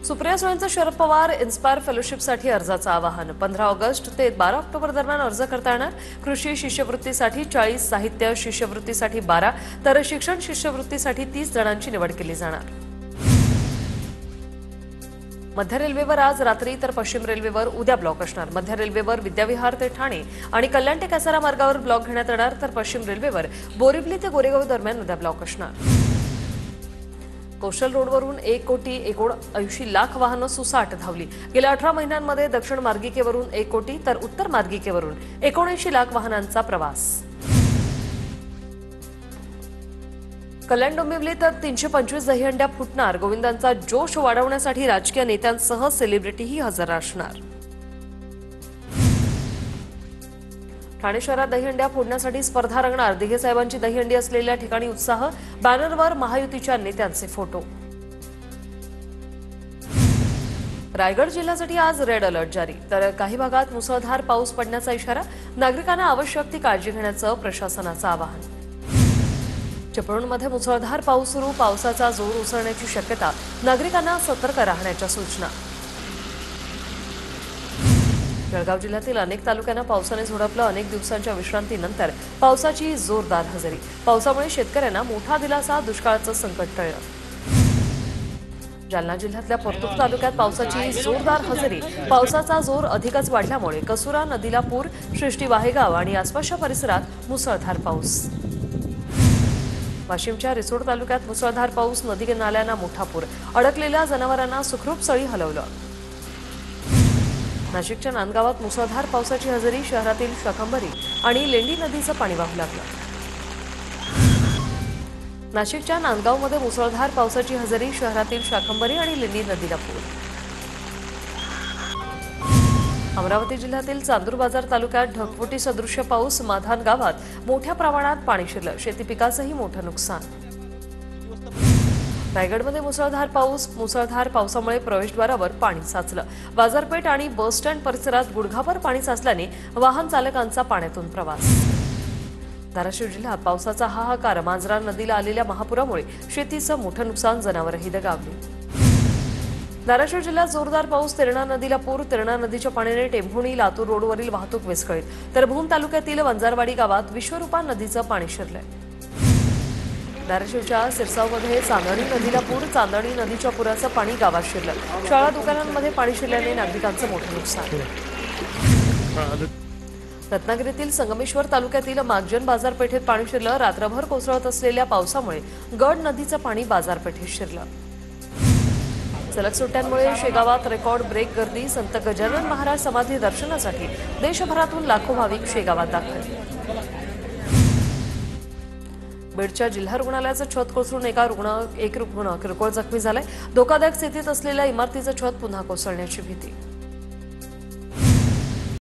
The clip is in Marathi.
सुप्रिया सुळेंचं शरद पवार इन्स्पायर फेलोशिपसाठी अर्जाचं आवाहन 15 ऑगस्ट ते 12 ऑक्टोबर दरम्यान अर्ज करता येणार। कृषी शिष्यवृत्तीसाठी 40, साहित्य शिष्यवृत्तीसाठी 12 तर शिक्षण शिष्यवृत्तीसाठी 30 जणांची निवड केली जाणार। मध्य रेल्वेवर आज रात्री तर पश्चिम रेल्वेवर उद्या ब्लॉक असणार। मध्य रेल्वेवर विद्याविहार ते ठाणे आणि कल्याण ते कसारा मार्गावर ब्लॉक घेण्यात येणार, तर पश्चिम रेल्वेवर बोरिवली ते गोरेगाव दरम्यान उद्या ब्लॉक असणार। कोस्टल रोडवरून 1,79,80,00,000 वाहनं सुसाट धावली। गेल्या 18 महिन्यांमध्ये दक्षिण मार्गिकेवरून 1 कोटी तर उत्तर मार्गिकेवरून 79,00,000 वाहनांचा प्रवास। कल्याण डोंबिवलीत 325 दहीहंड्या फुटणार। गोविंदांचा जोश वाढवण्यासाठी राजकीय नेत्यांसह सेलिब्रिटीही हजर असणार। ठाणे शहरात दहीहंड्या फोडण्यासाठी स्पर्धा रंगणार। दिघे साहेबांची दहीहंडी असलेल्या ठिकाणी उत्साह, बॅनरवर महायुतीच्या नेत्यांचे फोटो। रायगड जिल्ह्यासाठी आज रेड अलर्ट जारी, तर काही भागात मुसळधार पाऊस पडण्याचा इशारा। नागरिकांना आवश्यक ती काळजी घेण्याचं प्रशासनाचं आवाहन। चिपळूणमध्ये मुसळधार पाऊस सुरू, पावसाचा जोर ओसरण्याची शक्यता, नागरिकांना सतर्क राहण्याच्या सूचना। जळगाव जिल्ह्यातील अनेक तालुक्यांना पावसाने झोडपलं। अनेक दिवसांच्या विश्रांतीनंतर पावसाची जोरदार हजेरी। पावसामुळे शेतकऱ्यांना मोठा दिलासा, दुष्काळाचं संकट टळलं। जालना जिल्ह्यातल्या परतूर तालुक्यात पावसाची जोरदार हजेरी। पावसाचा जोर अधिकच वाढल्यामुळे कसुरा नदीला पूर, सृष्टी वाहेगाव आणि आसपासच्या परिसरात मुसळधार पाऊस। वाशिमच्या रिसोड तालुक्यात मुसळधार पाऊस, नदी नाल्यांना मोठा पूर, अडकलेल्या जनावरांना सुखरूप स्थळी हलवलं। नाशिकच्या नांदगावात मुसळधार पावसाची हजेरी, शहरातील शाकंभरी आणि लेंडी नदीचं पाणी वाहू लागलं। नाशिकच्या नांदगावमध्ये मुसळधार पावसाची हजेरी, शहरातील शाकंभरी आणि लेंडी नदीला पूर। अमरावती जिल्ह्यातील चांदूर बाजार तालुक्यात ढगफुटी सदृश्य पाऊस, माधान गावात मोठ्या प्रमाणात पाणी शिरलं, शेती पिकाचंही मोठं नुकसान। रायगडमध्ये मुसळधार पावसामुळे प्रवेशद्वारावर पाणी साचलं। बाजारपेठ आणि बस स्टँड परिसरात गुडघाभर पाणी साचल्याने वाहन चालकांचा पाण्यातून प्रवास। धाराशिव जिल्ह्यात पावसाचा हाहाकार, मांजरा नदीला आलेल्या महापुरामुळे शेतीचं मोठं नुकसान, जनावरही दगावली। धाराशिव जिल्ह्यात जोरदार पाऊस, तेरणा नदीला पूर, तेरणा नदीच्या पाण्याने टेंभुर्णी लातूर रोडवरील वाहतूक विस्कळीत, तर भूम तालुक्यातील वंजारवाडी गावात विश्वरूपा नदीचं पाणी शिरलंय। धाराशिवच्या सिरसावमध्ये चांदणी नदीला पूर, चांदणी नदीच्या पुराचं पाणी गावात शिरलं। शाळा दुकानांमध्ये पाणी शिरल्याने नागरिकांचं मोठं नुकसान। रत्नागिरीतील संगमेश्वर तालुक्यातील मागजन बाजारपेठेत पाणी शिरलं। रात्रभर कोसळत असलेल्या पावसामुळे गड नदीचं पाणी बाजारपेठेत शिरलं। सलग सुट्ट्यांमुळे शेगावात रेकॉर्ड ब्रेक गर्दी, संत गजानन महाराज समाधी दर्शनासाठी देशभरातून लाखो भाविक शेगावात दाखल। बीडच्या जिल्हा रुग्णालयाचं छत कोसळून एक रुग्ण किरकोळ जखमी झालाय। धोकादायक स्थितीत असलेल्या इमारतीचं छत पुन्हा कोसळण्याची भीती।